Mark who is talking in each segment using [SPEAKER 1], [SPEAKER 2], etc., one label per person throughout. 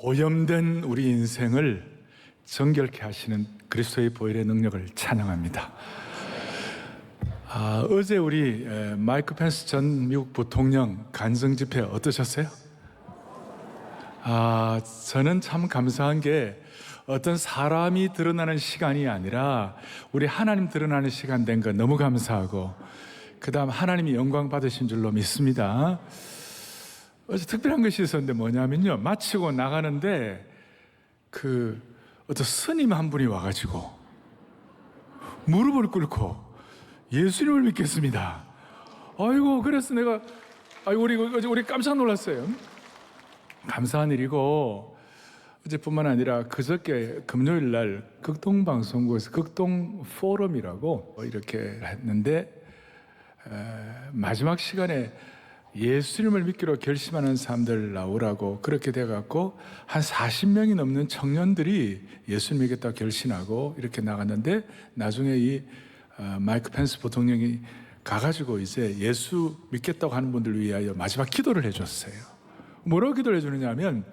[SPEAKER 1] 오염된 우리 인생을 정결케 하시는 그리스도의 보혈의 능력을 찬양합니다. 어제 우리 마이크 펜스 전 미국 부통령 간증 집회 어떠셨어요? 저는 참 감사한 게 어떤 사람이 드러나는 시간이 아니라 우리 하나님 드러나는 시간 된 거 너무 감사하고, 그 다음 하나님이 영광 받으신 줄로 믿습니다. 어제 특별한 것이 있었는데 뭐냐면요, 마치고 나가는데 어떤 스님 한 분이 와가지고 무릎을 꿇고 예수님을 믿겠습니다. 아이고, 그래서 내가 우리 깜짝 놀랐어요. 감사한 일이고, 어제뿐만 아니라 그저께 금요일 날 극동방송국에서 극동 포럼이라고 이렇게 했는데, 마지막 시간에 예수님을 믿기로 결심하는 사람들 나오라고 그렇게 돼갖고 한 40명이 넘는 청년들이 예수님 믿겠다고 결심하고 이렇게 나갔는데, 나중에 이 마이크 펜스 부통령이 가가지고 이제 예수 믿겠다고 하는 분들을 위하여 마지막 기도를 해줬어요. 뭐라고 기도를 해주느냐 하면,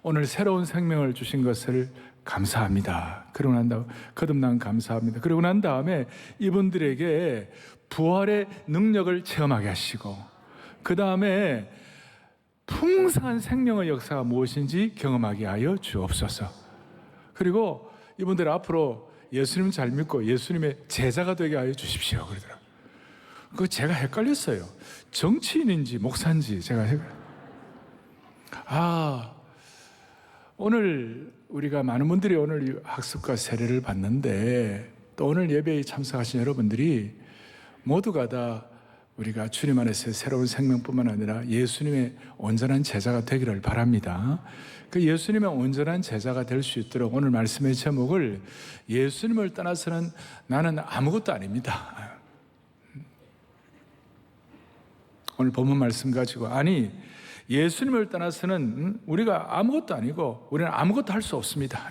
[SPEAKER 1] 오늘 새로운 생명을 주신 것을 감사합니다. 그러고 난 다음에 거듭난 감사합니다. 그러고 난 다음에 이분들에게 부활의 능력을 체험하게 하시고, 그 다음에 풍성한 생명의 역사가 무엇인지 경험하게 하여 주옵소서. 그리고 이분들 앞으로 예수님 잘 믿고 예수님의 제자가 되게 하여 주십시오 그러더라고요. 그거 제가 헷갈렸어요. 정치인인지 목사인지 제가 헷갈렸어요. 오늘 우리가 많은 분들이 오늘 이 학습과 세례를 받는데, 또 오늘 예배에 참석하신 여러분들이 모두가 다 우리가 주님 안에서 새로운 생명뿐만 아니라 예수님의 온전한 제자가 되기를 바랍니다. 그 예수님의 온전한 제자가 될 수 있도록 오늘 말씀의 제목을 예수님을 떠나서는 나는 아무것도 아닙니다. 오늘 본문 말씀 가지고, 예수님을 떠나서는 우리가 아무것도 아니고 우리는 아무것도 할 수 없습니다.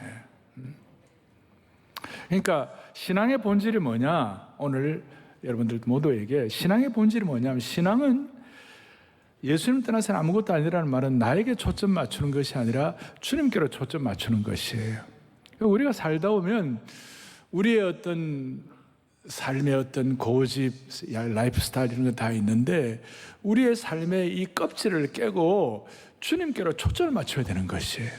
[SPEAKER 1] 그러니까 신앙의 본질이 뭐냐? 오늘 여러분들 모두에게 신앙의 본질이 뭐냐면, 신앙은 예수님 떠나서는 아무것도 아니라는 말은 나에게 초점 맞추는 것이 아니라 주님께로 초점 맞추는 것이에요. 우리가 살다 보면 우리의 어떤 삶의 어떤 고집, 라이프 스타일 이런 거 다 있는데, 우리의 삶의 이 껍질을 깨고 주님께로 초점을 맞춰야 되는 것이에요.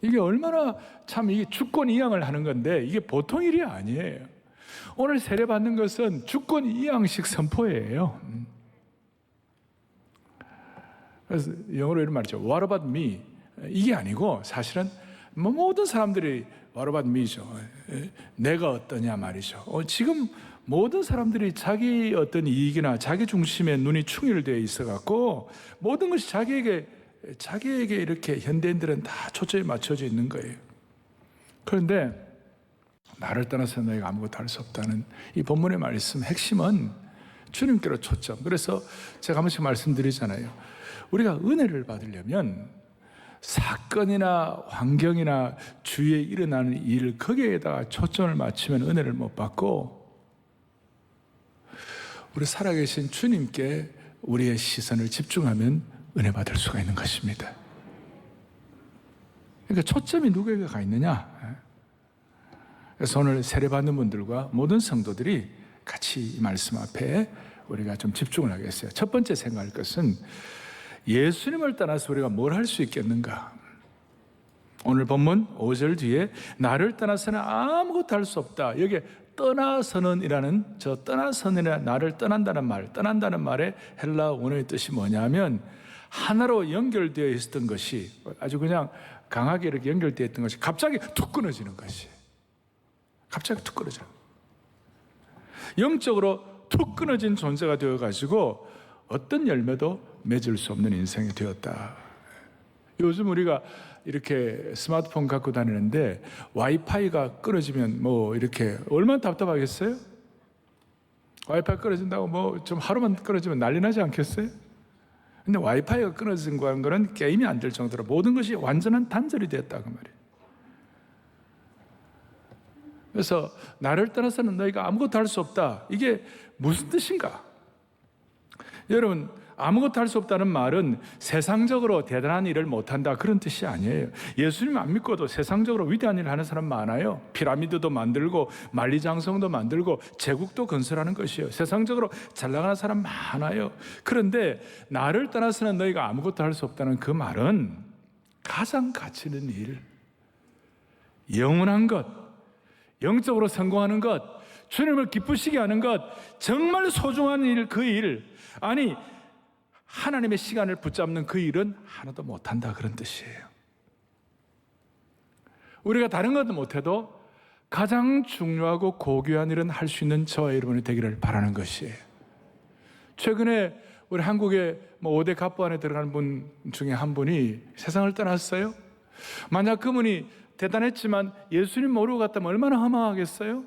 [SPEAKER 1] 이게 얼마나 참 이게 주권이양을 하는 건데, 이게 보통 일이 아니에요. 오늘 세례 받는 것은 주권이양식 선포예요. 그래서 영어로 이런 말이죠. What about me? 이게 아니고 사실은 모든 사람들이 What about me죠. 내가 어떠냐 말이죠. 지금 모든 사람들이 자기 어떤 이익이나 자기 중심에 눈이 충혈되어 있어갖고 모든 것이 자기에게 이렇게 현대인들은 다 초점이 맞춰져 있는 거예요. 그런데 나를 떠나서 너희가 아무것도 할 수 없다는 이 본문의 말씀 핵심은 주님께로 초점. 그래서 제가 한 번씩 말씀드리잖아요. 우리가 은혜를 받으려면 사건이나 환경이나 주위에 일어나는 일, 거기에다가 초점을 맞추면 은혜를 못 받고, 우리 살아계신 주님께 우리의 시선을 집중하면 은혜 받을 수가 있는 것입니다. 그러니까 초점이 누구에게 가 있느냐? 그래서 오늘 세례받는 분들과 모든 성도들이 같이 이 말씀 앞에 우리가 좀 집중을 하겠어요. 첫 번째 생각할 것은, 예수님을 떠나서 우리가 뭘 할 수 있겠는가? 오늘 본문 5절 뒤에 나를 떠나서는 아무것도 할 수 없다. 여기에 떠나서는이라는, 저 떠나서는이라 나를 떠난다는 말의 헬라 원어의 뜻이 뭐냐면, 하나로 연결되어 있었던 것이, 아주 그냥 강하게 이렇게 연결되어 있던 것이 갑자기 툭 끊어지는 것이. 갑자기 툭 끊어져요. 영적으로 툭 끊어진 존재가 되어가지고 어떤 열매도 맺을 수 없는 인생이 되었다. 요즘 우리가 이렇게 스마트폰 갖고 다니는데 와이파이가 끊어지면 이렇게 얼마나 답답하겠어요? 와이파이 끊어진다고 좀 하루만 끊어지면 난리 나지 않겠어요? 근데 와이파이가 끊어진 거는 게임이 안 될 정도로 모든 것이 완전한 단절이 되었다 그 말이에요. 그래서 나를 떠나서는 너희가 아무것도 할 수 없다. 이게 무슨 뜻인가? 여러분, 아무것도 할 수 없다는 말은 세상적으로 대단한 일을 못한다 그런 뜻이 아니에요. 예수님 안 믿고도 세상적으로 위대한 일을 하는 사람 많아요. 피라미드도 만들고 만리장성도 만들고 제국도 건설하는 것이에요. 세상적으로 잘 나가는 사람 많아요. 그런데 나를 떠나서는 너희가 아무것도 할 수 없다는 그 말은 가장 가치 있는 일, 영원한 것, 영적으로 성공하는 것, 주님을 기쁘시게 하는 것, 정말 소중한 일, 그 일, 아니 하나님의 시간을 붙잡는 그 일은 하나도 못한다 그런 뜻이에요. 우리가 다른 것도 못해도 가장 중요하고 고귀한 일은 할 수 있는 저와 여러분이 되기를 바라는 것이에요. 최근에 우리 한국의 5대 갑부 안에 들어가는 분 중에 한 분이 세상을 떠났어요. 만약 그분이 대단했지만 예수님 모르고 갔다면 얼마나 허망하겠어요?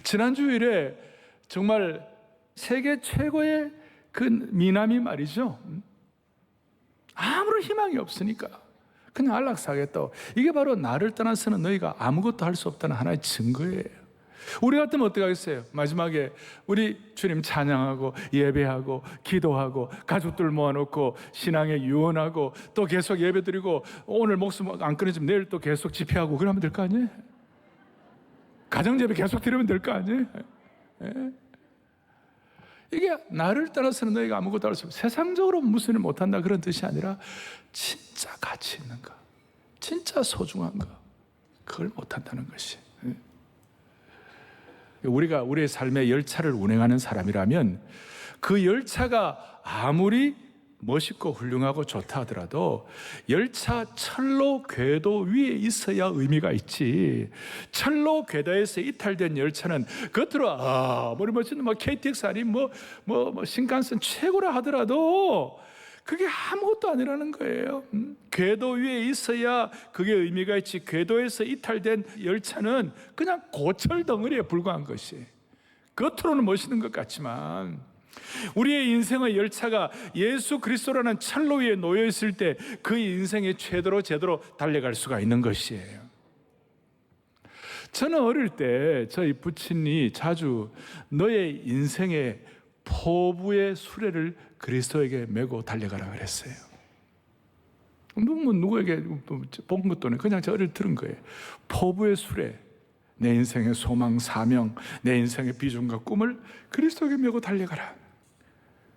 [SPEAKER 1] 지난 주일에 정말 세계 최고의 그 미남이 말이죠, 아무런 희망이 없으니까 그냥 안락사하겠다고. 이게 바로 나를 떠나서는 너희가 아무것도 할 수 없다는 하나의 증거예요. 우리 같으면 어떻게 하겠어요? 마지막에 우리 주님 찬양하고 예배하고 기도하고 가족들 모아놓고 신앙에 유언하고 또 계속 예배드리고 오늘 목숨 안 끊어지면 내일 또 계속 집회하고 그러면 될 거 아니에요? 가정예배 계속 드리면 될 거 아니에요? 예? 이게 나를 따라서는 너희가 아무것도 할 수 없어. 세상적으로 무슨 일 못한다 그런 뜻이 아니라 진짜 가치 있는 거, 진짜 소중한 거, 그걸 못한다는 것이. 우리가 우리의 삶의 열차를 운행하는 사람이라면 그 열차가 아무리 멋있고 훌륭하고 좋다 하더라도 열차 철로 궤도 위에 있어야 의미가 있지. 철로 궤도에서 이탈된 열차는 겉으로 아무리 멋있는 KTX 아니 신칸센 최고라 하더라도 그게 아무것도 아니라는 거예요. 궤도 위에 있어야 그게 의미가 있지. 궤도에서 이탈된 열차는 그냥 고철 덩어리에 불과한 것이. 겉으로는 멋있는 것 같지만 우리의 인생의 열차가 예수 그리스도라는 철로 위에 놓여 있을 때 그 인생의 최대로 제대로 달려갈 수가 있는 것이에요. 저는 어릴 때 저희 부친이 자주 너의 인생의 포부의 수레를 그리스도에게 메고 달려가라 그랬어요. 누구에게 본 것도 아니고 그냥 저 어릴 때 들은 거예요. 포부의 수레, 내 인생의 소망, 사명, 내 인생의 비전과 꿈을 그리스도에게 메고 달려가라.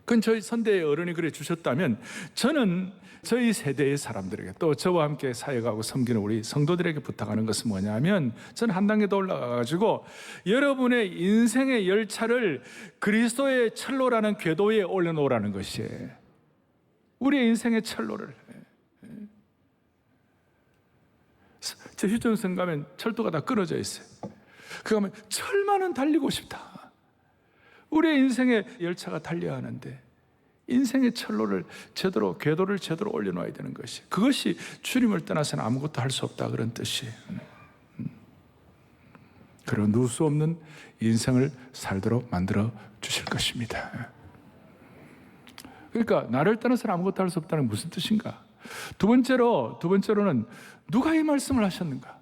[SPEAKER 1] 그건 저희 선대의 어른이 그래 주셨다면 저는 저희 세대의 사람들에게 또 저와 함께 사역하고 섬기는 우리 성도들에게 부탁하는 것은 뭐냐면 저는 한 단계 더 올라가가지고 여러분의 인생의 열차를 그리스도의 철로라는 궤도에 올려놓으라는 것이에요. 우리의 인생의 철로를. 저 휴전선 가면 철도가 다 끊어져 있어요. 그 가면 철만은 달리고 싶다. 우리의 인생의 열차가 달려야 하는데 인생의 철로를 제대로 궤도를 제대로 올려놓아야 되는 것이, 그것이 주님을 떠나서는 아무것도 할 수 없다 그런 뜻이에요. 그리고 누울 수 없는 인생을 살도록 만들어 주실 것입니다. 그러니까 나를 떠나서는 아무것도 할 수 없다는 무슨 뜻인가? 두 번째로는 누가 이 말씀을 하셨는가?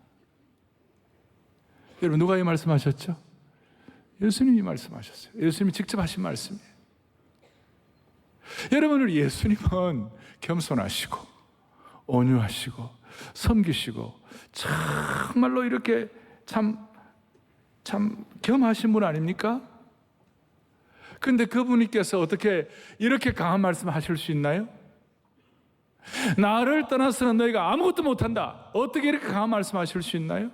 [SPEAKER 1] 여러분, 누가 이 말씀하셨죠? 예수님이 말씀하셨어요. 예수님이 직접 하신 말씀이에요. 여러분, 예수님은 겸손하시고 온유하시고 섬기시고 정말로 이렇게 참 겸하신 분 아닙니까? 그런데 그분께서 어떻게 이렇게 강한 말씀을 하실 수 있나요? 나를 떠나서는 너희가 아무것도 못한다. 어떻게 이렇게 강한 말씀 하실 수 있나요?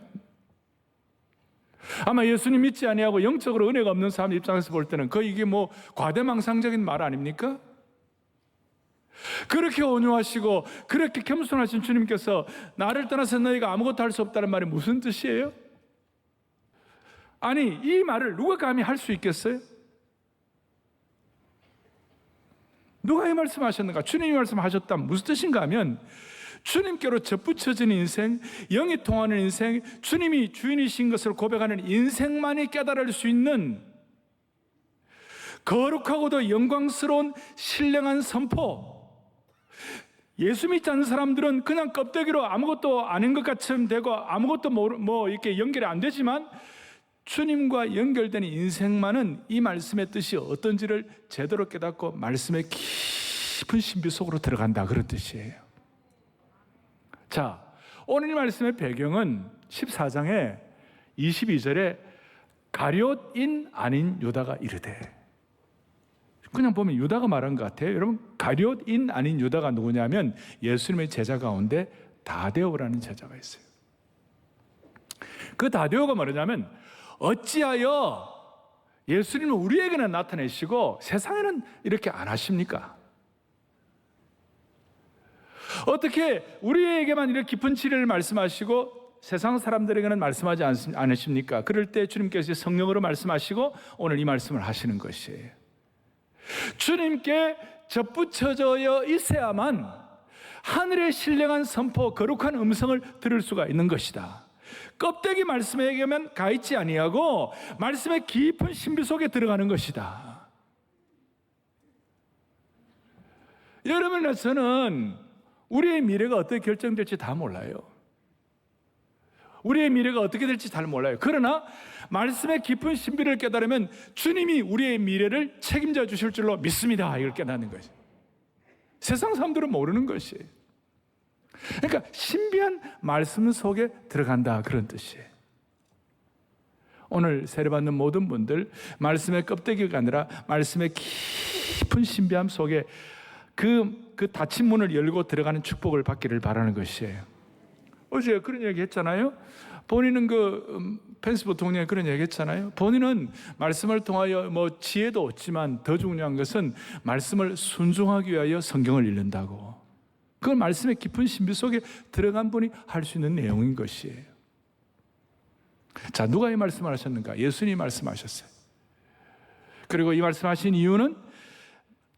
[SPEAKER 1] 아마 예수님 믿지 아니하고 영적으로 은혜가 없는 사람 입장에서 볼 때는 거의 이게 과대망상적인 말 아닙니까? 그렇게 온유하시고 그렇게 겸손하신 주님께서 나를 떠나서 너희가 아무것도 할 수 없다는 말이 무슨 뜻이에요? 아니, 이 말을 누가 감히 할 수 있겠어요? 누가 이 말씀하셨는가? 주님이 말씀하셨다면 무슨 뜻인가 하면 주님께로 접붙여진 인생, 영이 통하는 인생, 주님이 주인이신 것을 고백하는 인생만이 깨달을 수 있는 거룩하고도 영광스러운 신령한 선포. 예수 믿지 않는 사람들은 그냥 껍데기로 아무것도 아닌 것 같으면 되고 아무것도 이렇게 연결이 안 되지만 주님과 연결되는 인생만은 이 말씀의 뜻이 어떤지를 제대로 깨닫고 말씀의 깊은 신비 속으로 들어간다, 그런 뜻이에요. 자, 오늘 말씀의 배경은 14장의 22절에 가룟인 아닌 유다가 이르되, 그냥 보면 유다가 말한 것 같아요. 여러분, 가룟인 아닌 유다가 누구냐면 예수님의 제자 가운데 다데오라는 제자가 있어요. 그 다데오가 뭐냐면, 어찌하여 예수님은 우리에게는 나타내시고 세상에는 이렇게 안 하십니까? 어떻게 우리에게만 이렇게 깊은 진리를 말씀하시고 세상 사람들에게는 말씀하지 않으십니까? 그럴 때 주님께서 성령으로 말씀하시고 오늘 이 말씀을 하시는 것이에요. 주님께 접붙여져 있어야만 하늘의 신령한 선포, 거룩한 음성을 들을 수가 있는 것이다. 껍데기 말씀에게만 가 있지 아니하고 말씀의 깊은 신비 속에 들어가는 것이다. 여러분과 저는 우리의 미래가 어떻게 결정될지 다 몰라요. 우리의 미래가 어떻게 될지 잘 몰라요. 그러나 말씀의 깊은 신비를 깨달으면 주님이 우리의 미래를 책임져 주실 줄로 믿습니다. 이걸 깨닫는 거죠. 세상 사람들은 모르는 것이에요. 그러니까 신비한 말씀 속에 들어간다, 그런 뜻이에요. 오늘 세례받는 모든 분들 말씀의 껍데기가 아니라 말씀의 깊은 신비함 속에 그 닫힌 문을 열고 들어가는 축복을 받기를 바라는 것이에요. 어제 그런 얘기 했잖아요. 본인은 펜스 부통령이 그런 얘기 했잖아요. 본인은 말씀을 통하여 지혜도 얻지만 더 중요한 것은 말씀을 순종하기 위하여 성경을 읽는다고. 그건 말씀의 깊은 신비 속에 들어간 분이 할 수 있는 내용인 것이에요. 자, 누가 이 말씀을 하셨는가? 예수님이 말씀하셨어요. 그리고 이 말씀하신 이유는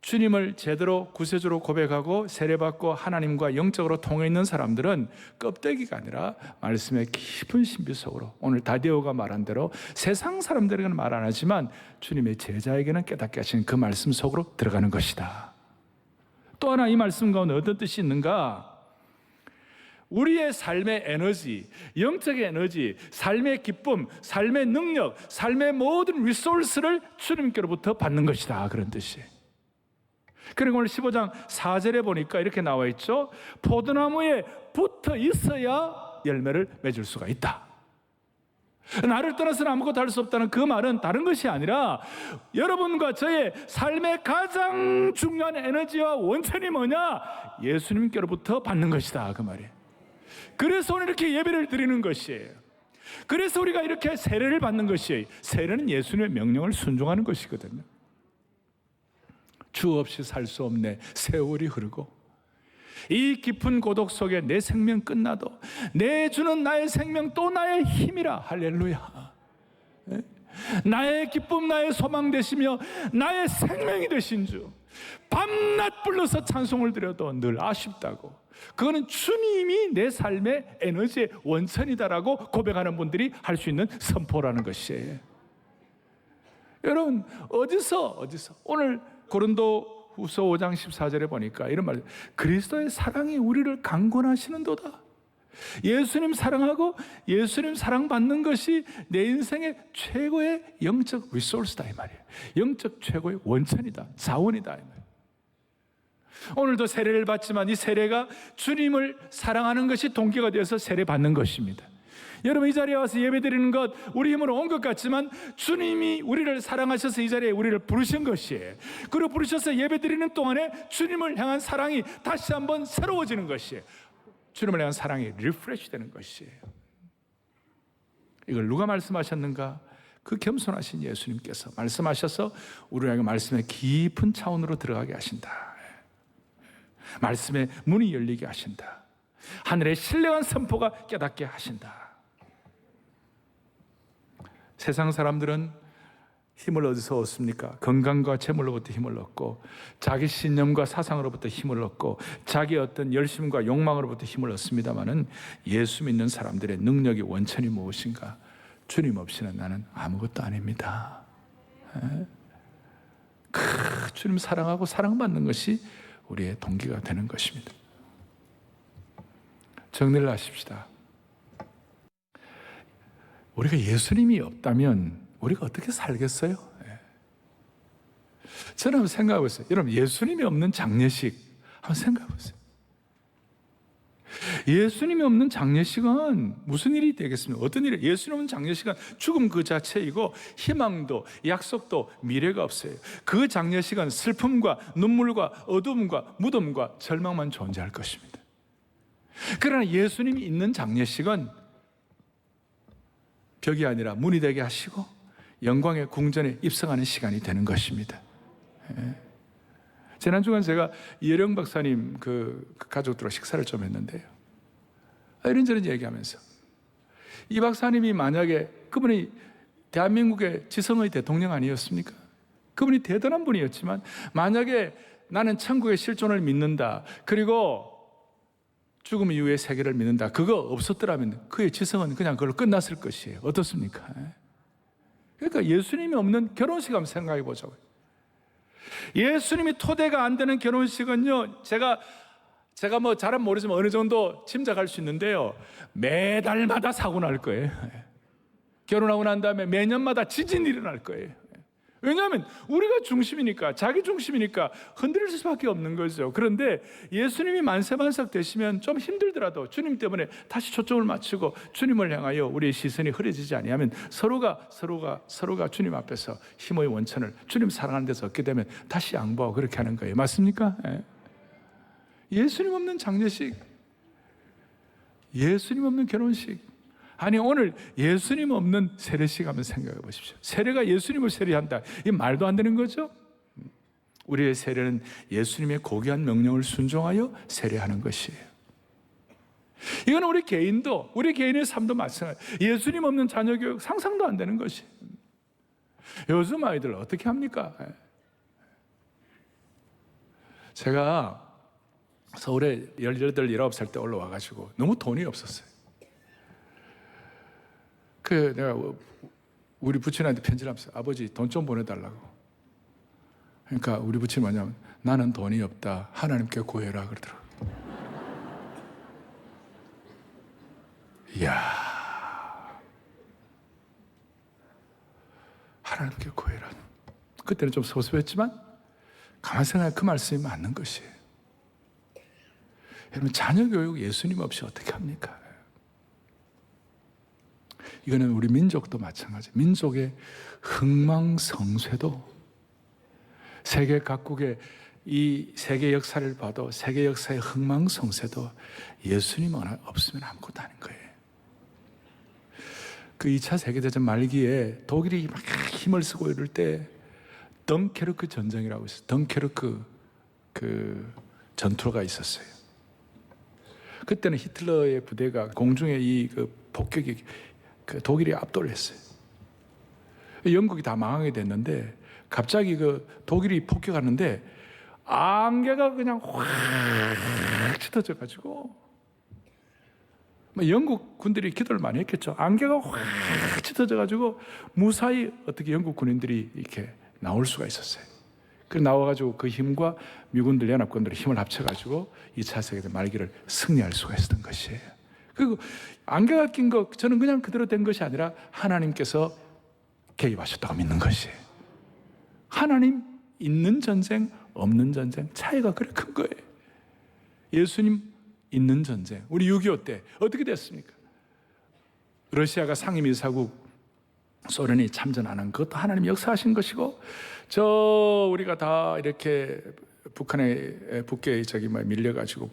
[SPEAKER 1] 주님을 제대로 구세주로 고백하고 세례받고 하나님과 영적으로 통해 있는 사람들은 껍데기가 아니라 말씀의 깊은 신비 속으로, 오늘 다데오가 말한 대로 세상 사람들에게는 말 안 하지만 주님의 제자에게는 깨닫게 하시는 그 말씀 속으로 들어가는 것이다. 또 하나 이 말씀 가운데 어떤 뜻이 있는가? 우리의 삶의 에너지, 영적의 에너지, 삶의 기쁨, 삶의 능력, 삶의 모든 리소스를 주님께로부터 받는 것이다, 그런 뜻이에요. 그리고 오늘 15장 4절에 보니까 이렇게 나와 있죠. 포도나무에 붙어 있어야 열매를 맺을 수가 있다. 나를 떠나서는 아무것도 할 수 없다는 그 말은 다른 것이 아니라 여러분과 저의 삶의 가장 중요한 에너지와 원천이 뭐냐? 예수님께로부터 받는 것이다, 그 말이에요. 그래서 오늘 이렇게 예배를 드리는 것이에요. 그래서 우리가 이렇게 세례를 받는 것이에요. 세례는 예수님의 명령을 순종하는 것이거든요. 주 없이 살 수 없네. 세월이 흐르고 이 깊은 고독 속에 내 생명 끝나도 내 주는 나의 생명 또 나의 힘이라. 할렐루야. 나의 기쁨, 나의 소망 되시며 나의 생명이 되신 주, 밤낮 불러서 찬송을 드려도 늘 아쉽다고. 그거는 주님이 내 삶의 에너지의 원천이다라고 고백하는 분들이 할 수 있는 선포라는 것이에요. 여러분, 어디서 오늘 고린도 후서 5장 14절에 보니까 이런 말, 그리스도의 사랑이 우리를 강권하시는도다. 예수님 사랑하고 예수님 사랑받는 것이 내 인생의 최고의 영적 리소스다, 이 말이에요. 영적 최고의 원천이다, 자원이다, 이 말이에요. 오늘도 세례를 받지만 이 세례가 주님을 사랑하는 것이 동기가 되어서 세례 받는 것입니다. 여러분, 이 자리에 와서 예배드리는 것 우리 힘으로 온 것 같지만 주님이 우리를 사랑하셔서 이 자리에 우리를 부르신 것이에요. 그리고 부르셔서 예배드리는 동안에 주님을 향한 사랑이 다시 한번 새로워지는 것이에요. 주님을 향한 사랑이 리프레시 되는 것이에요. 이걸 누가 말씀하셨는가? 그 겸손하신 예수님께서 말씀하셔서 우리에게 말씀의 깊은 차원으로 들어가게 하신다. 말씀의 문이 열리게 하신다. 하늘의 신령한 선포가 깨닫게 하신다. 세상 사람들은 힘을 어디서 얻습니까? 건강과 재물로부터 힘을 얻고, 자기 신념과 사상으로부터 힘을 얻고, 자기 어떤 열심과 욕망으로부터 힘을 얻습니다마는 예수 믿는 사람들의 능력의 원천이 무엇인가? 주님 없이는 나는 아무것도 아닙니다. 주님 사랑하고 사랑받는 것이 우리의 동기가 되는 우리가 예수님이 없다면 우리가 어떻게 살겠어요? 저는 한번 생각해 보세요. 여러분, 예수님이 없는 장례식 한번 생각해 보세요. 예수님이 없는 장례식은 무슨 일이 되겠습니까? 어떤 일이? 예수님 없는 장례식은 죽음 그 자체이고 희망도 약속도 미래가 없어요. 그 장례식은 슬픔과 눈물과 어둠과 무덤과 절망만 존재할 것입니다. 그러나 예수님이 있는 장례식은 벽이 아니라 문이 되게 하시고 영광의 궁전에 입성하는 시간이 되는 것입니다. 지난주간 제가 이혜령 박사님 그 가족들과 식사를 좀 했는데요, 이런저런 얘기하면서 이 박사님이 만약에 그분이 대한민국의 지성의 대통령 아니었습니까? 그분이 대단한 분이었지만 만약에 나는 천국의 실존을 믿는다, 그리고 죽음 이후의 세계를 믿는다, 그거 없었더라면 그의 지성은 그냥 그걸로 끝났을 것이에요. 어떻습니까? 그러니까 예수님이 없는 결혼식 한번 생각해 보자고요. 예수님이 토대가 안 되는 결혼식은요, 제가 뭐 잘은 모르지만 어느 정도 짐작할 수 있는데요, 매달마다 사고 날 거예요. 결혼하고 난 다음에 매년마다 지진이 일어날 거예요. 왜냐하면 우리가 중심이니까, 자기 중심이니까 흔들릴 수밖에 없는 거죠. 그런데 예수님이 만세만삭 되시면 좀 힘들더라도 주님 때문에 다시 초점을 맞추고 주님을 향하여 우리의 시선이 흐려지지 아니하면 서로가 주님 앞에서 힘의 원천을, 주님 사랑하는 데서 얻게 되면 다시 양보하고 그렇게 하는 거예요. 맞습니까? 예수님 없는 장례식, 예수님 없는 결혼식, 아니 오늘 예수님 없는 세례식 한번 생각해 보십시오. 세례가 예수님을 세례한다, 이게 말도 안 되는 거죠. 우리의 세례는 예수님의 고귀한 명령을 순종하여 세례하는 것이에요. 이건 우리 개인도, 우리 개인의 삶도 마찬가지예요. 예수님 없는 자녀 교육 상상도 안 되는 것이에요. 요즘 아이들 어떻게 합니까? 제가 서울에 18, 19살 때 올라와가지고 너무 돈이 없었어요. 내가 우리 부친한테 편지를 하면서 아버지 돈 좀 보내달라고. 그러니까 우리 부친이 뭐냐면 나는 돈이 없다, 하나님께 구해라 그러더라고. 이야, 하나님께 구해라. 그때는 좀 소소했지만 가만히 생각해 그 말씀이 맞는 것이에요. 여러분, 자녀 교육 예수님 없이 어떻게 합니까? 이거는 우리 민족도 마찬가지예요. 민족의 흥망성쇠도, 세계 각국의 이 세계 역사를 봐도 세계 역사의 흥망성쇠도 예수님 없으면 아무것도 아닌 거예요. 그 2차 세계대전 말기에 독일이 막 힘을 쓰고 이럴 때 덩케르크 전쟁이라고 있어요. 덩케르크 그 전투가 있었어요. 그때는 히틀러의 부대가 공중에 그 폭격이 독일이 압도를 했어요. 영국이 다 망하게 됐는데 갑자기 그 독일이 폭격하는데 안개가 그냥 확 짙어져 가지고, 영국 군들이 기도를 많이 했겠죠. 안개가 확 짙어져 가지고 무사히 어떻게 영국 군인들이 이렇게 나올 수가 있었어요. 그 나와가지고 그 힘과 미군들, 연합군들의 힘을 합쳐가지고 2차 세계대전 말기를 승리할 수가 있었던 것이에요. 그리고 안개가 낀 거 저는 그냥 그대로 된 것이 아니라 하나님께서 개입하셨다고 믿는 것이에요. 하나님 있는 전쟁, 없는 전쟁 차이가 그렇게 큰 거예요. 예수님 있는 전쟁, 우리 6.25 때 어떻게 됐습니까? 러시아가 상임이사국 소련이 참전 안 한 그것도 하나님 역사하신 것이고, 우리가 다 이렇게 북한에 밀려가지고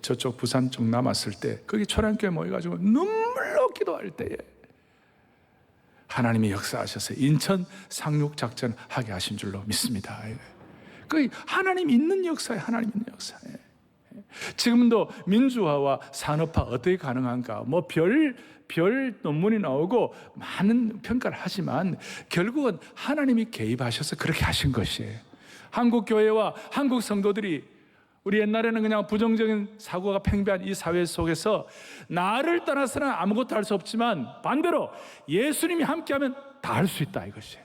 [SPEAKER 1] 저쪽 부산 쪽 남았을 때 거기 초량교회 모여가지고 눈물로 기도할 때에 하나님이 역사하셔서 인천 상륙 작전 하게 하신 줄로 믿습니다. 그 하나님 있는 역사에, 하나님 있는 역사에. 지금도 민주화와 산업화 어떻게 가능한가? 뭐 별 논문이 나오고 많은 평가를 하지만 결국은 하나님이 개입하셔서 그렇게 하신 것이에요. 한국 교회와 한국 성도들이, 우리 옛날에는 그냥 부정적인 사고가 팽배한 이 사회 속에서 나를 떠나서는 아무것도 할 수 없지만 반대로 예수님이 함께하면 다 할 수 있다, 이것이에요.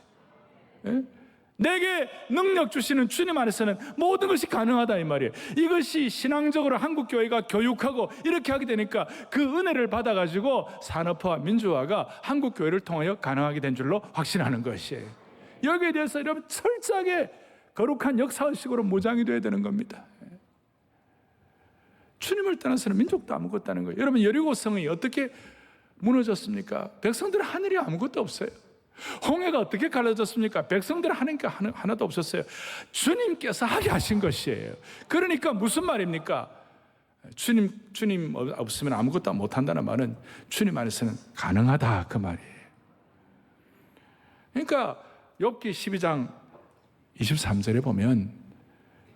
[SPEAKER 1] 내게 능력 주시는 주님 안에서는 모든 것이 가능하다 이 말이에요. 이것이 신앙적으로 한국 교회가 교육하고 이렇게 하게 되니까 그 은혜를 받아가지고 산업화와 민주화가 한국 교회를 통하여 가능하게 된 줄로 확신하는 것이에요. 여기에 대해서 여러분 철저하게 거룩한 역사의식으로 무장이 되어야 되는 겁니다. 주님을 떠나서는 민족도 아무것도 없다는 거예요. 여러분 여리고성이 어떻게 무너졌습니까? 백성들은 하늘이 아무것도 없어요. 홍해가 어떻게 갈라졌습니까? 백성들은 하는 게 하나도 없었어요. 주님께서 하게 하신 것이에요. 그러니까 무슨 말입니까? 주님 없으면 아무것도 못한다는 말은 주님 안에서는 가능하다 그 말이에요. 그러니까 욥기 12장 23절에 보면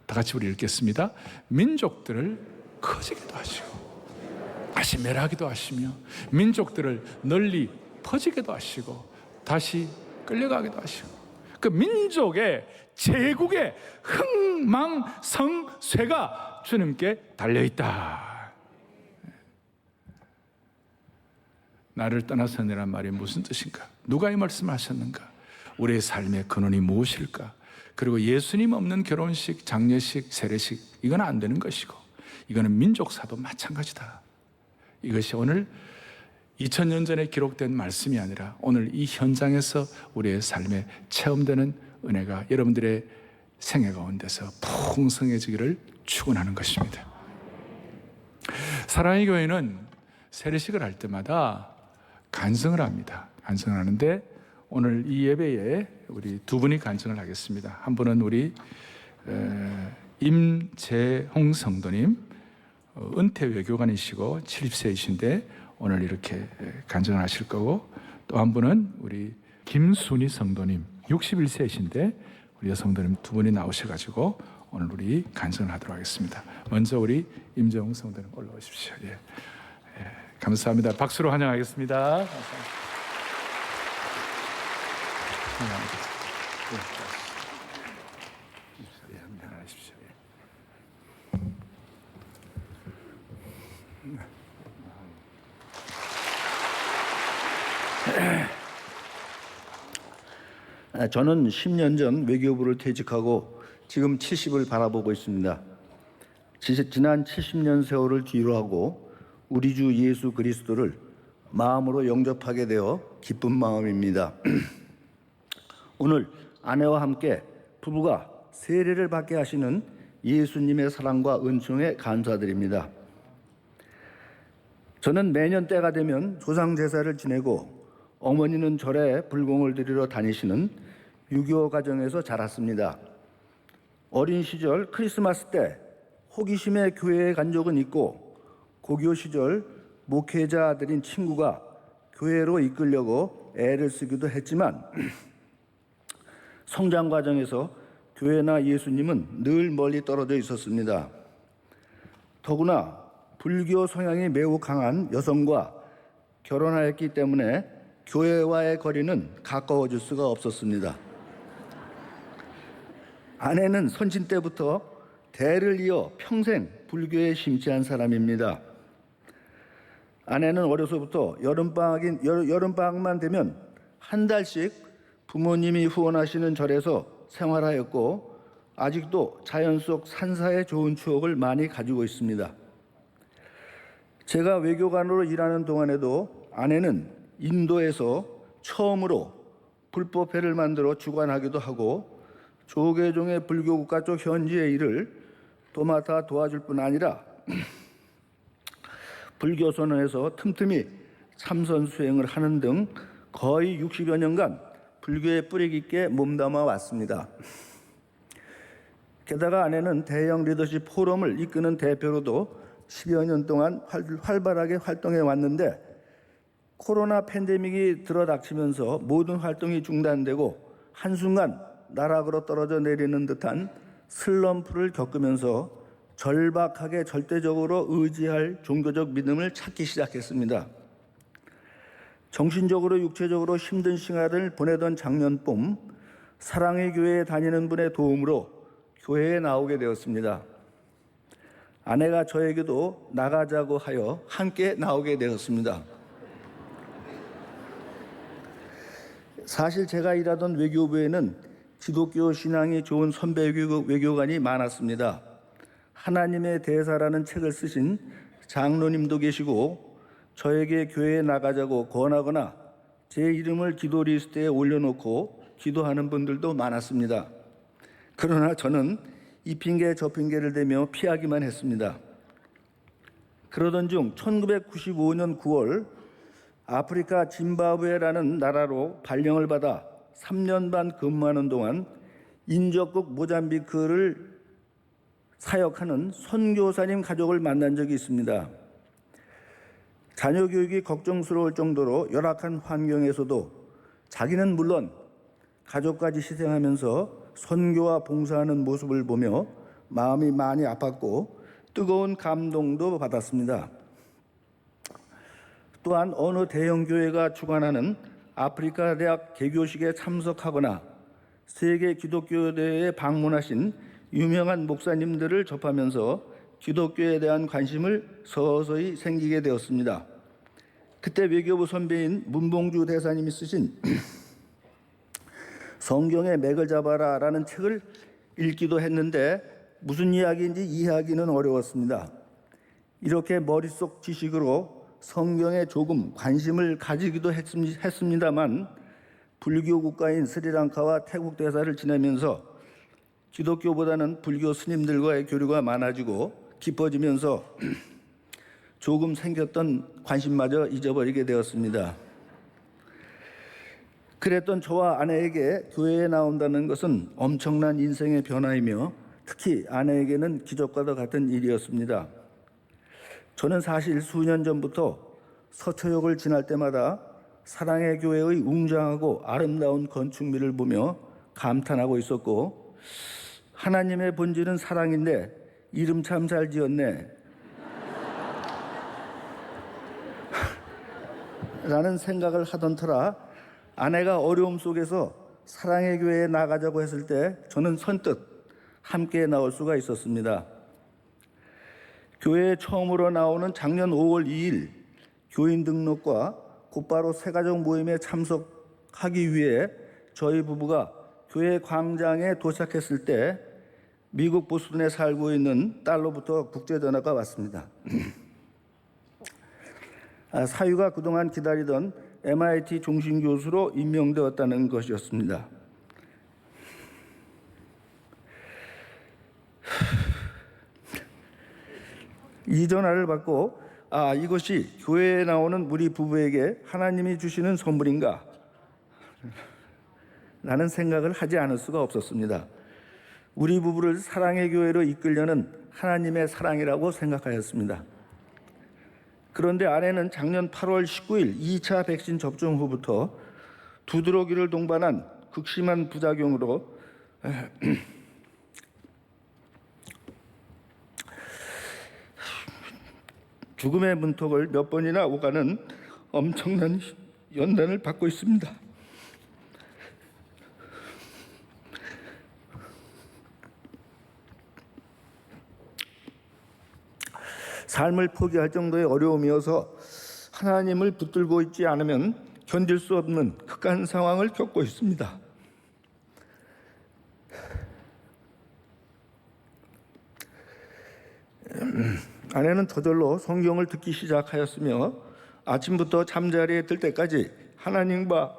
[SPEAKER 1] 다 같이 우리 읽겠습니다. 민족들을 커지게도 하시고 다시 멸하기도 하시며 민족들을 널리 퍼지게도 하시고 다시 끌려가기도 하시고 그 민족의 제국의 흥망성쇠가 주님께 달려있다. 나를 떠나서니란 말이 무슨 뜻인가? 누가 이 말씀을 하셨는가? 우리의 삶의 근원이 무엇일까? 그리고 예수님 없는 결혼식, 장례식, 세례식 이건 안 되는 것이고 이거는 민족사도 마찬가지다. 이것이 오늘 2000년 전에 기록된 말씀이 아니라 오늘 이 현장에서 우리의 삶에 체험되는 은혜가 여러분들의 생애 가운데서 풍성해지기를 축원하는 것입니다. 사랑의 교회는 세례식을 할 때마다 간증을 합니다. 간증을 하는데 오늘 이 예배에 우리 두 분이 간증을 하겠습니다. 한 분은 우리 임재홍 성도님, 은퇴 외교관이시고 70세이신데 오늘 이렇게 간증을 하실 거고, 또 한 분은 우리 김순희 성도님 61세이신데 우리 여성도님 두 분이 나오셔가지고 오늘 우리 간증을 하도록 하겠습니다. 먼저 우리 임재홍 성도님 올라오십시오. 예. 감사합니다. 박수로 환영하겠습니다. 감사합니다.
[SPEAKER 2] 저는 10년 전 외교부를 퇴직하고 지금 70을 바라보고 있습니다. 지난 70년 세월을 뒤로 하고 우리 주 예수 그리스도를 마음으로 영접하게 되어 기쁜 마음입니다. 오늘 아내와 함께 부부가 세례를 받게 하시는 예수님의 사랑과 은총에 감사드립니다. 저는 매년 때가 되면 조상 제사를 지내고 어머니는 절에 불공을 드리러 다니시는 유교 가정에서 자랐습니다. 어린 시절 크리스마스 때 호기심에 교회에 간 적은 있고 고교 시절 목회자 아들인 친구가 교회로 이끌려고 애를 쓰기도 했지만 성장 과정에서 교회나 예수님은 늘 멀리 떨어져 있었습니다. 더구나 불교 성향이 매우 강한 여성과 결혼하였기 때문에 교회와의 거리는 가까워질 수가 없었습니다. 아내는 선진 때부터 대를 이어 평생 불교에 심취한 사람입니다. 아내는 어려서부터 여름방학만 되면 한 달씩 부모님이 후원하시는 절에서 생활하였고 아직도 자연 속 산사의 좋은 추억을 많이 가지고 있습니다. 제가 외교관으로 일하는 동안에도 아내는 인도에서 처음으로 불법회를 만들어 주관하기도 하고 조계종의 불교국가 쪽 현지의 일을 도맡아 도와줄 뿐 아니라 불교선언에서 틈틈이 참선 수행을 하는 등 거의 60여 년간 불교에 뿌리 깊게 몸담아 왔습니다. 게다가 아내는 대형 리더십 포럼을 이끄는 대표로도 10여 년 동안 활발하게 활동해 왔는데 코로나 팬데믹이 들어닥치면서 모든 활동이 중단되고 한순간 나락으로 떨어져 내리는 듯한 슬럼프를 겪으면서 절박하게 절대적으로 의지할 종교적 믿음을 찾기 시작했습니다. 정신적으로 육체적으로 힘든 시간을 보내던 작년 봄 사랑의 교회에 다니는 분의 도움으로 교회에 나오게 되었습니다. 아내가 저에게도 나가자고 하여 함께 나오게 되었습니다. 사실 제가 일하던 외교부에는 기독교 신앙이 좋은 선배 외교관이 많았습니다. 하나님의 대사라는 책을 쓰신 장로님도 계시고 저에게 교회에 나가자고 권하거나 제 이름을 기도 리스트에 올려놓고 기도하는 분들도 많았습니다. 그러나 저는 이 핑계 저 핑계를 대며 피하기만 했습니다. 그러던 중 1995년 9월 아프리카 짐바브웨라는 나라로 발령을 받아 3년 반 근무하는 동안 인접국 모잠비크를 사역하는 선교사님 가족을 만난 적이 있습니다. 자녀 교육이 걱정스러울 정도로 열악한 환경에서도 자기는 물론 가족까지 희생하면서 선교와 봉사하는 모습을 보며 마음이 많이 아팠고 뜨거운 감동도 받았습니다. 또한 어느 대형 교회가 주관하는 아프리카 대학 개교식에 참석하거나 세계 기독교대회에 방문하신 유명한 목사님들을 접하면서 기독교에 대한 관심을 서서히 생기게 되었습니다. 그때 외교부 선배인 문봉주 대사님이 쓰신 성경의 맥을 잡아라라는 책을 읽기도 했는데 무슨 이야기인지 이해하기는 어려웠습니다. 이렇게 머릿속 지식으로 성경에 조금 관심을 가지기도 했습니다만 불교 국가인 스리랑카와 태국 대사를 지내면서 기독교보다는 불교 스님들과의 교류가 많아지고 깊어지면서 조금 생겼던 관심마저 잊어버리게 되었습니다. 그랬던 저와 아내에게 교회에 나온다는 것은 엄청난 인생의 변화이며 특히 아내에게는 기적과도 같은 일이었습니다. 저는 사실 수년 전부터 서초역을 지날 때마다 사랑의 교회의 웅장하고 아름다운 건축미를 보며 감탄하고 있었고 하나님의 본질은 사랑인데 이름 참 잘 지었네 라는 생각을 하던 터라 아내가 어려움 속에서 사랑의 교회에 나가자고 했을 때 저는 선뜻 함께 나올 수가 있었습니다. 교회에 처음으로 나오는 작년 5월 2일 교인 등록과 곧바로 새가족 모임에 참석하기 위해 저희 부부가 교회 광장에 도착했을 때 미국 보스턴에 살고 있는 딸로부터 국제전화가 왔습니다. 사유가 그동안 기다리던 MIT 종신교수로 임명되었다는 것이었습니다. 이 전화를 받고 이것이 교회에 나오는 우리 부부에게 하나님이 주시는 선물인가? 라는 생각을 하지 않을 수가 없었습니다. 우리 부부를 사랑의 교회로 이끌려는 하나님의 사랑이라고 생각하였습니다. 그런데 아내는 작년 8월 19일 2차 백신 접종 후부터 두드러기를 동반한 극심한 부작용으로 죽음의 문턱을 몇 번이나 오가는 엄청난 연단을 받고 있습니다. 삶을 포기할 정도의 어려움이어서 하나님을 붙들고 있지 않으면 견딜 수 없는 극한 상황을 겪고 있습니다. 아내는 저절로 성경을 듣기 시작하였으며 아침부터 잠자리에 들 때까지 하나님과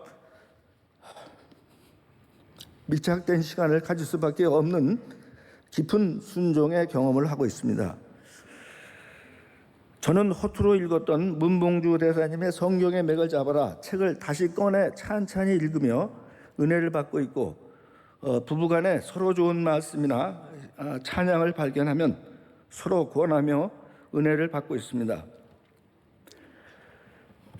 [SPEAKER 2] 밀착된 시간을 가질 수밖에 없는 깊은 순종의 경험을 하고 있습니다. 저는 허투루 읽었던 문봉주 대사님의 성경의 맥을 잡아라 책을 다시 꺼내 찬찬히 읽으며 은혜를 받고 있고 부부간에 서로 좋은 말씀이나 찬양을 발견하면 서로 권하며 은혜를 받고 있습니다.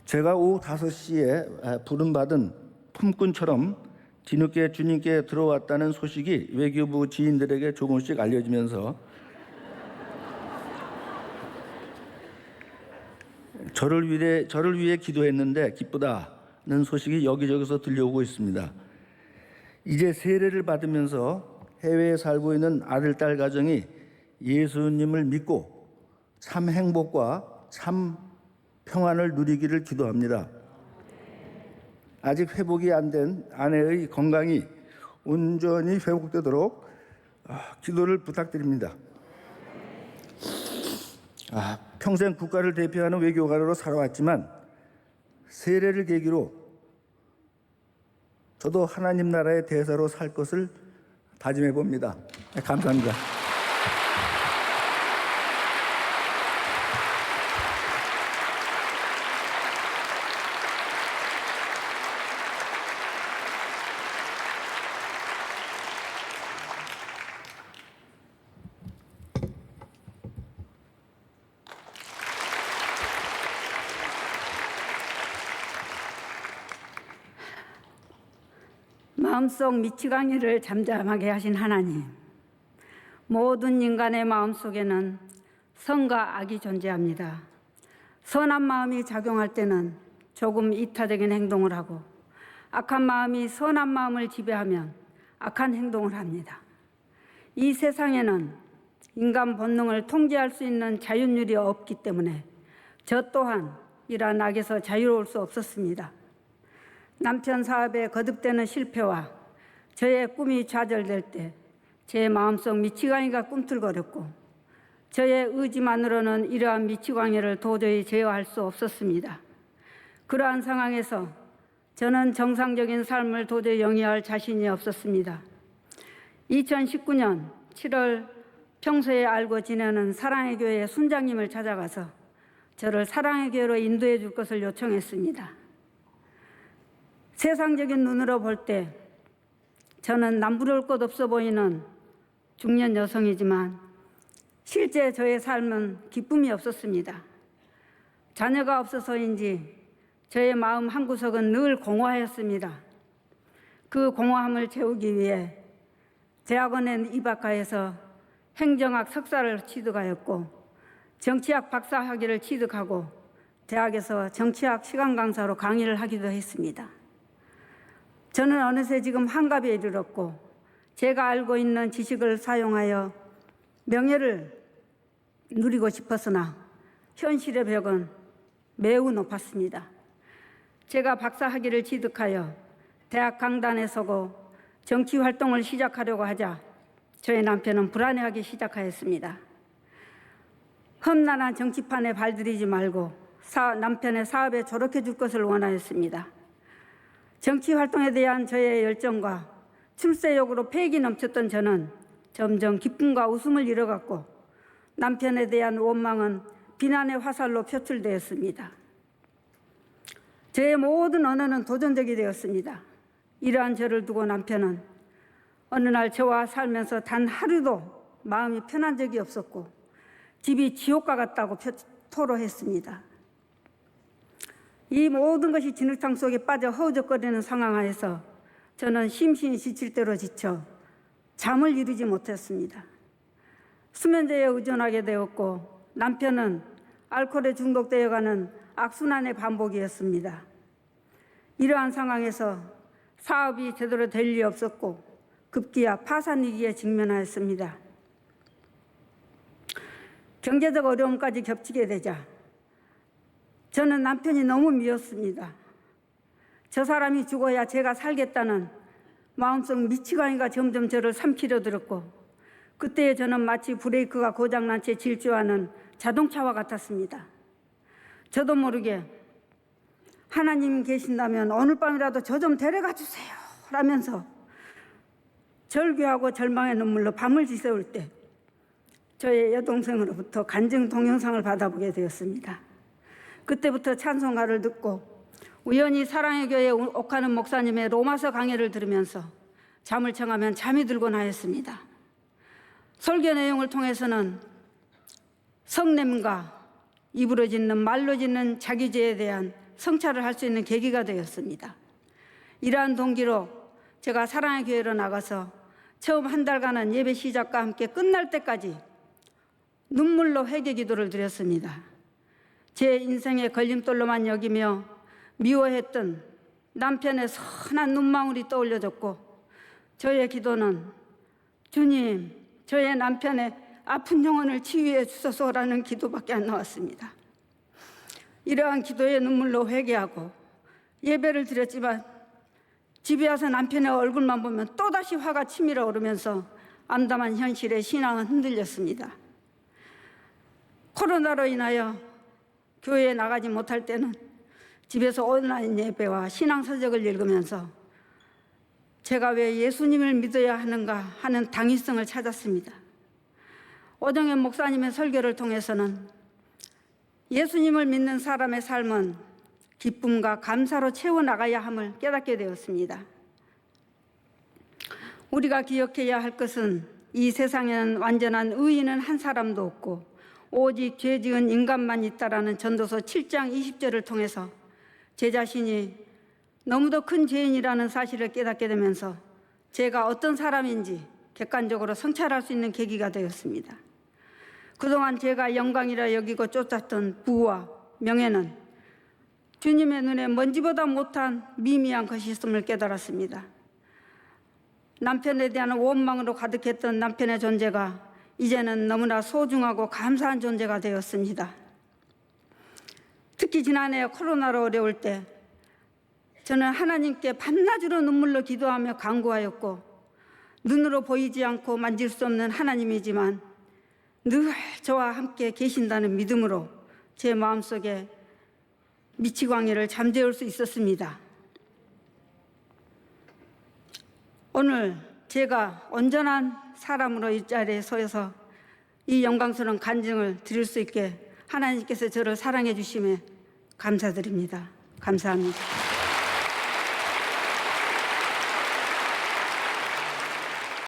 [SPEAKER 2] 제가 오후 5시에 부름받은 품꾼처럼 뒤늦게 주님께 들어왔다는 소식이 외교부 지인들에게 조금씩 알려지면서 저를 위해 기도했는데 기쁘다는 소식이 여기저기서 들려오고 있습니다. 이제 세례를 받으면서 해외에 살고 있는 아들, 딸 가정이 예수님을 믿고 참 행복과 참 평안을 누리기를 기도합니다. 아직 회복이 안 된 아내의 건강이 온전히 회복되도록 기도를 부탁드립니다. 평생 국가를 대표하는 외교관으로 살아왔지만 세례를 계기로 저도 하나님 나라의 대사로 살 것을 다짐해 봅니다. 감사합니다.
[SPEAKER 3] 마음속 미치광이를 잠잠하게 하신 하나님, 모든 인간의 마음속에는 선과 악이 존재합니다. 선한 마음이 작용할 때는 조금 이타적인 행동을 하고, 악한 마음이 선한 마음을 지배하면 악한 행동을 합니다. 이 세상에는 인간 본능을 통제할 수 있는 자율률이 없기 때문에 저 또한 이러한 악에서 자유로울 수 없었습니다. 남편 사업에 거듭되는 실패와 저의 꿈이 좌절될 때 제 마음속 미치광이가 꿈틀거렸고, 저의 의지만으로는 이러한 미치광이를 도저히 제어할 수 없었습니다. 그러한 상황에서 저는 정상적인 삶을 도저히 영위할 자신이 없었습니다. 2019년 7월 평소에 알고 지내는 사랑의 교회 순장님을 찾아가서 저를 사랑의 교회로 인도해 줄 것을 요청했습니다. 세상적인 눈으로 볼 때 저는 남부러울 것 없어 보이는 중년 여성이지만 실제 저의 삶은 기쁨이 없었습니다. 자녀가 없어서인지 저의 마음 한구석은 늘 공허하였습니다. 그 공허함을 채우기 위해 대학원에 입학하여서 행정학 석사를 취득하였고, 정치학 박사 학위를 취득하고 대학에서 정치학 시간 강사로 강의를 하기도 했습니다. 저는 어느새 지금 환갑에 이르렀고, 제가 알고 있는 지식을 사용하여 명예를 누리고 싶었으나 현실의 벽은 매우 높았습니다. 제가 박사 학위를 취득하여 대학 강단에 서고 정치 활동을 시작하려고 하자 저의 남편은 불안해하기 시작하였습니다. 험난한 정치판에 발들이지 말고 남편의 사업에 조력해 줄 것을 원하였습니다. 정치 활동에 대한 저의 열정과 출세욕으로 패기 넘쳤던 저는 점점 기쁨과 웃음을 잃어갔고, 남편에 대한 원망은 비난의 화살로 표출되었습니다. 저의 모든 언어는 도전적이 되었습니다. 이러한 저를 두고 남편은 어느 날 저와 살면서 단 하루도 마음이 편한 적이 없었고, 집이 지옥과 같다고 토로했습니다. 이 모든 것이 진흙탕 속에 빠져 허우적거리는 상황 하에서 저는 심신이 지칠 대로 지쳐 잠을 이루지 못했습니다. 수면제에 의존하게 되었고, 남편은 알코올에 중독되어가는 악순환의 반복이었습니다. 이러한 상황에서 사업이 제대로 될 리 없었고 급기야 파산 위기에 직면하였습니다. 경제적 어려움까지 겹치게 되자 저는 남편이 너무 미웠습니다. 저 사람이 죽어야 제가 살겠다는 마음속 미치광이가 점점 저를 삼키려 들었고, 그때 저는 마치 브레이크가 고장난 채 질주하는 자동차와 같았습니다. 저도 모르게 하나님 계신다면 오늘 밤이라도 저 좀 데려가 주세요 라면서 절규하고 절망의 눈물로 밤을 지새울 때 저의 여동생으로부터 간증 동영상을 받아보게 되었습니다. 그때부터 찬송가를 듣고 우연히 사랑의 교회 옥하는 목사님의 로마서 강해를 들으면서 잠을 청하면 잠이 들곤 하였습니다. 설교 내용을 통해서는 성냄과 입으로 짓는 말로 짓는 자기죄에 대한 성찰을 할 수 있는 계기가 되었습니다. 이러한 동기로 제가 사랑의 교회로 나가서 처음 한 달간은 예배 시작과 함께 끝날 때까지 눈물로 회개 기도를 드렸습니다. 제 인생의 걸림돌로만 여기며 미워했던 남편의 선한 눈망울이 떠올려졌고, 저의 기도는 주님, 저의 남편의 아픈 영혼을 치유해 주소서라는 기도밖에 안 나왔습니다. 이러한 기도의 눈물로 회개하고 예배를 드렸지만 집에 와서 남편의 얼굴만 보면 또다시 화가 치밀어 오르면서 암담한 현실에 신앙은 흔들렸습니다. 코로나로 인하여 교회에 나가지 못할 때는 집에서 온라인 예배와 신앙 서적을 읽으면서 제가 왜 예수님을 믿어야 하는가 하는 당위성을 찾았습니다. 오정현 목사님의 설교를 통해서는 예수님을 믿는 사람의 삶은 기쁨과 감사로 채워나가야 함을 깨닫게 되었습니다. 우리가 기억해야 할 것은 이 세상에는 완전한 의인은 한 사람도 없고 오직 죄 지은 인간만 있다라는 전도서 7장 20절을 통해서 제 자신이 너무도 큰 죄인이라는 사실을 깨닫게 되면서 제가 어떤 사람인지 객관적으로 성찰할 수 있는 계기가 되었습니다. 그동안 제가 영광이라 여기고 쫓았던 부와 명예는 주님의 눈에 먼지보다 못한 미미한 것이 있음을 깨달았습니다. 남편에 대한 원망으로 가득했던 남편의 존재가 이제는 너무나 소중하고 감사한 존재가 되었습니다. 특히 지난해 코로나로 어려울 때 저는 하나님께 밤낮으로 눈물로 기도하며 간구하였고 눈으로 보이지 않고 만질 수 없는 하나님이지만 늘 저와 함께 계신다는 믿음으로 제 마음속에 미치광이를 잠재울 수 있었습니다. 오늘 제가 온전한 사람으로 이 자리에 서서 이 영광스러운 간증을 드릴 수 있게 하나님께서 저를 사랑해 주심에 감사드립니다. 감사합니다.